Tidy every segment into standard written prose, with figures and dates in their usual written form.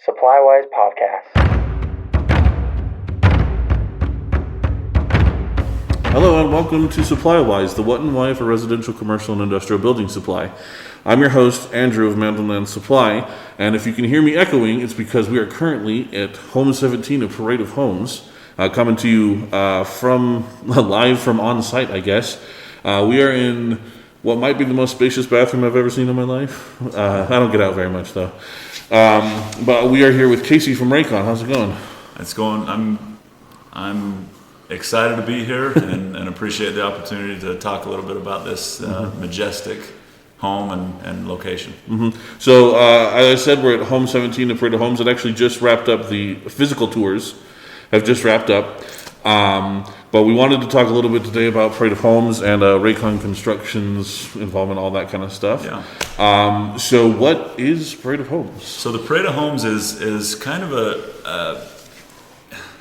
Supplywise Podcast. Hello and welcome to Supplywise, the what and why for residential, commercial, and industrial building supply. I'm your host, Andrew of Mountain Land Supply, and if you can hear me echoing, it's because we are currently at Home 17 of Parade of Homes, coming to you live from on-site, I guess. We are in what might be the most spacious bathroom I've ever seen in my life. I don't get out very much, though. But we are here with Casey from Raykon. How's it going? It's going. I'm excited to be here and appreciate the opportunity to talk a little bit about this majestic home and location. Mm-hmm. So, as I said, we're at Home 17 of Parade of Homes. It actually just wrapped up. The physical tours have just wrapped up. But we wanted to talk a little bit today about Parade of Homes and Raykon Construction's involvement, all that kind of stuff. Yeah. So what is Parade of Homes? So the Parade of Homes is kind of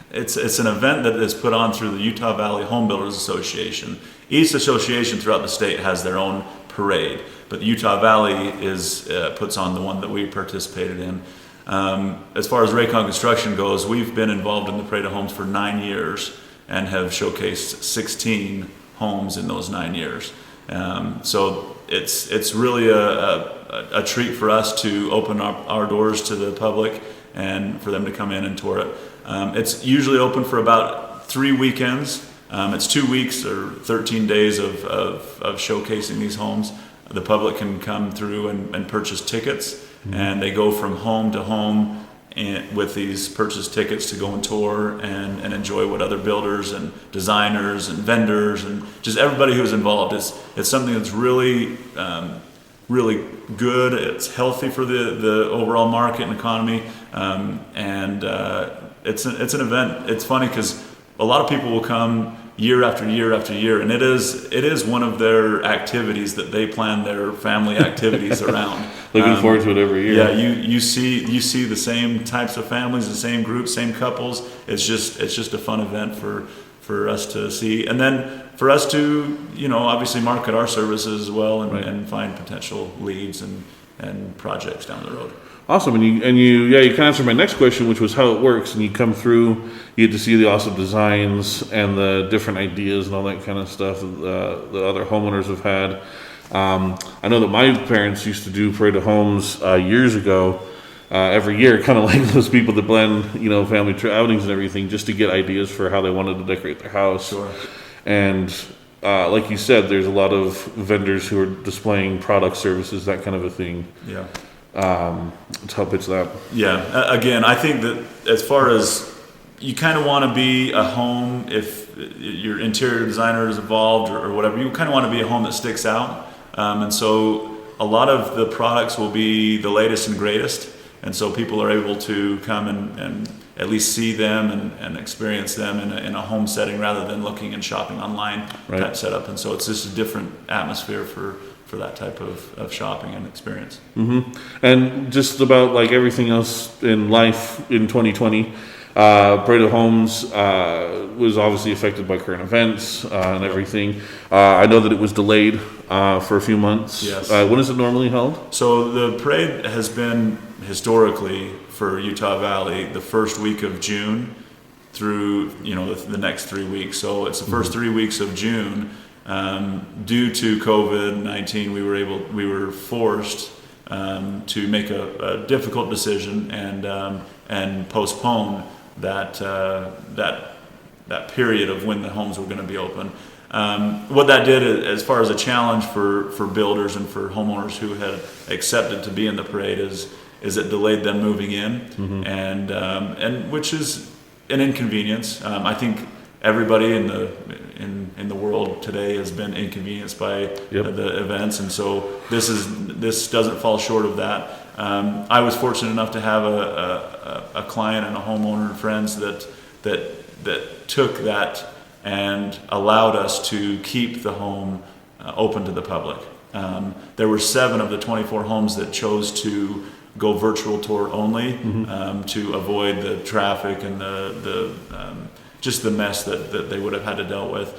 it's an event that is put on through the Utah Valley Home Builders Association. Each association throughout the state has their own parade, but the Utah Valley puts on the one that we participated in. As far as Raykon Construction goes, we've been involved in the Parade of Homes for 9 years and have showcased 16 homes in those 9 years. So it's really a treat for us to open up our doors to the public and for them to come in and tour it. It's usually open for about 3 weekends. It's 2 weeks or 13 days of showcasing these homes. The public can come through and purchase tickets, and they go from home to home with these purchase tickets to go and tour and enjoy what other builders and designers and vendors and just everybody who's involved. It's something that's really really good. It's healthy for the overall market and economy, and it's an event. It's funny because a lot of people will come year after year after year, and it is one of their activities that they plan their family activities around. Looking forward to it every year. Yeah, you see the same types of families, the same groups, same couples. It's just a fun event for us to see, and then for us to obviously market our services as well and find potential leads and projects down the road. Awesome, and you can answer my next question, which was how it works. And you come through, you get to see the awesome designs and the different ideas and all that kind of stuff that other homeowners have had. I know that my parents used to do Parade of Homes years ago, every year, kind of like those people that blend, family outings and everything, just to get ideas for how they wanted to decorate their house. Sure. And like you said, there's a lot of vendors who are displaying products, services, that kind of a thing. Yeah. To help pitch that. Yeah. Again, I think that as far as you kind of want to be a home, if your interior designer is involved or whatever, you kind of want to be a home that sticks out. And so a lot of the products will be the latest and greatest. And so people are able to come and at least see them and experience them in a home setting rather than looking and shopping online type setup. And so it's just a different atmosphere for that type of shopping and experience. Mm-hmm. And just about like everything else in life in 2020, Parade of Homes was obviously affected by current events and everything. I know that it was delayed for a few months. Yes. When is it normally held? So the parade has been historically for Utah Valley the first week of June through the next 3 weeks. So it's the first 3 weeks of June. Due to COVID-19, we were forced to make a difficult decision and postpone that period of when the homes were going to be open. What that did, as far as a challenge for builders and for homeowners who had accepted to be in the parade, is it delayed them moving in, and which is an inconvenience. I think everybody in the world today has been inconvenienced by the events, and so this doesn't fall short of that. I was fortunate enough to have a client and a homeowner and friends that took that and allowed us to keep the home open to the public. There were 7 of the 24 homes that chose to go virtual tour only to avoid the traffic and the just the mess that they would have had to deal with.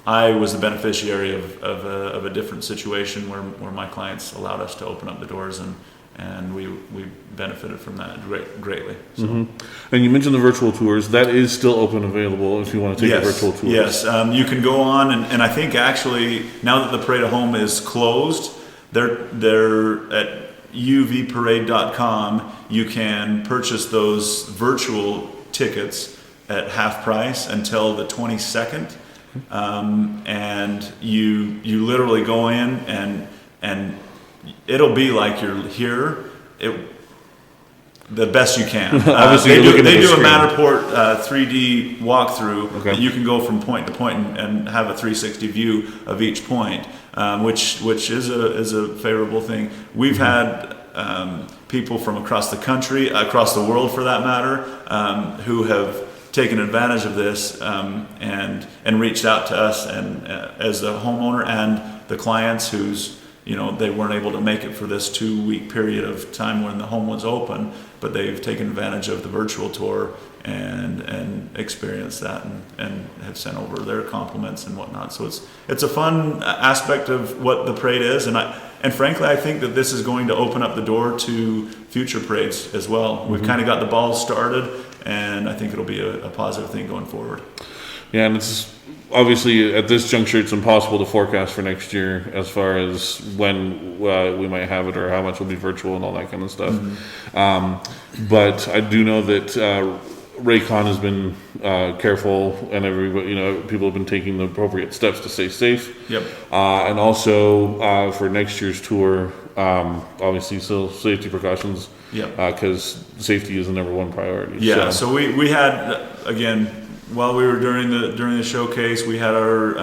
I was the beneficiary of a different situation where my clients allowed us to open up the doors and we benefited from that greatly. So. And you mentioned the virtual tours. That is still open and available if you want to take a virtual tour. Yes, you can go on, and I think actually now that the Parade of Home is closed, they're at uvparade.com. You can purchase those virtual tickets at half price until the 22nd, and you literally go in and it'll be like you're here. The best you can. Obviously, they do a Matterport 3D walkthrough that you can go from point to point and have a 360 view of each point, which is a favorable thing. We've had people from across the country, across the world for that matter, who have taken advantage of this and reached out to us and as the homeowner and the clients who's they weren't able to make it for this 2-week period of time when the home was open, but they've taken advantage of the virtual tour and experienced that and have sent over their compliments and whatnot. So it's a fun aspect of what the parade is, and frankly I think that this is going to open up the door to future parades as well. We've kind of got the ball started, and I think it'll be a positive thing going forward. Yeah, and it's obviously at this juncture it's impossible to forecast for next year as far as when we might have it or how much will be virtual and all that kind of stuff. But I do know that Raykon has been careful, and everybody, people have been taking the appropriate steps to stay safe. Yep. And also for next year's tour, obviously still safety precautions. Yep. Because safety is the number one priority. Yeah. So we had again. While we were during the showcase, we had our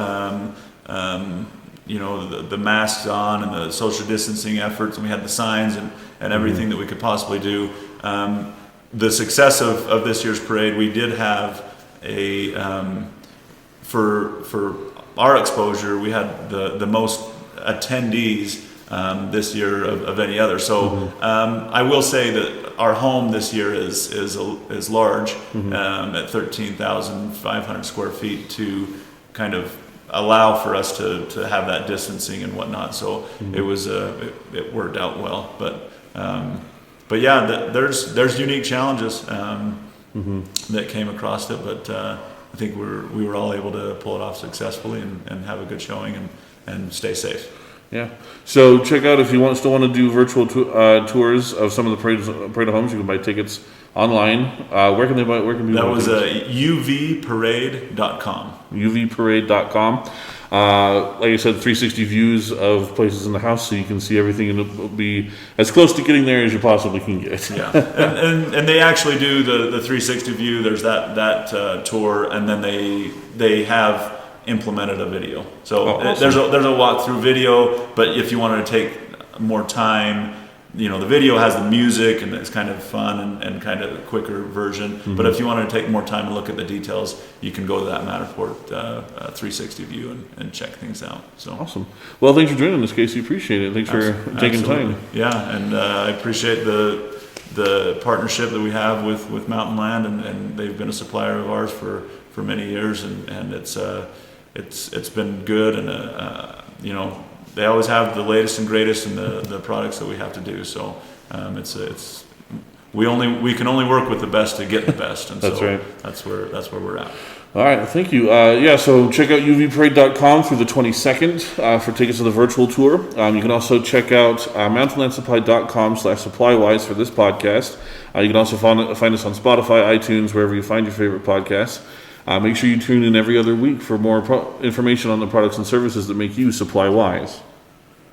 the masks on and the social distancing efforts, and we had the signs and everything that we could possibly do. The success of this year's parade, we did have a for our exposure, we had the most attendees this year of any other. So I will say that our home this year is large at 13,500 square feet to kind of allow for us to have that distancing and whatnot. So it was it worked out well. But yeah, there's unique challenges that came across it. But I think we were all able to pull it off successfully and have a good showing and stay safe. Yeah. So check out if you still want to do virtual tours of some of the parade of homes. You can buy tickets online. Where can they buy? Where can people? That was uvparade.com. uvparade.com. Like I said, 360 views of places in the house, so you can see everything, and it'll be as close to getting there as you possibly can get. Yeah, and they actually do the 360 view. There's that tour, and then they have implemented a video. So awesome. there's a walkthrough video, but if you wanted to take more time, the video has the music and it's kind of fun and kind of a quicker version. But if you wanted to take more time and look at the details, you can go to that Matterport 360 view and check things out. So awesome. Well, thanks for joining us, Casey. Appreciate it. Thanks for taking time. Yeah, and I appreciate the partnership that we have with Mountain Land, and they've been a supplier of ours for many years, and it's been good, and they always have the latest and greatest in the products that we have to do. So we can only work with the best to get the best, and that's so right. That's where we're at. All right, thank you. So check out uvparade.com through the 22nd for tickets to the virtual tour. You can also check out mountainlandsupply.com/supplywise for this podcast. You can also find us on Spotify, iTunes, wherever you find your favorite podcasts. Make sure you tune in every other week for more information on the products and services that make you supply wise.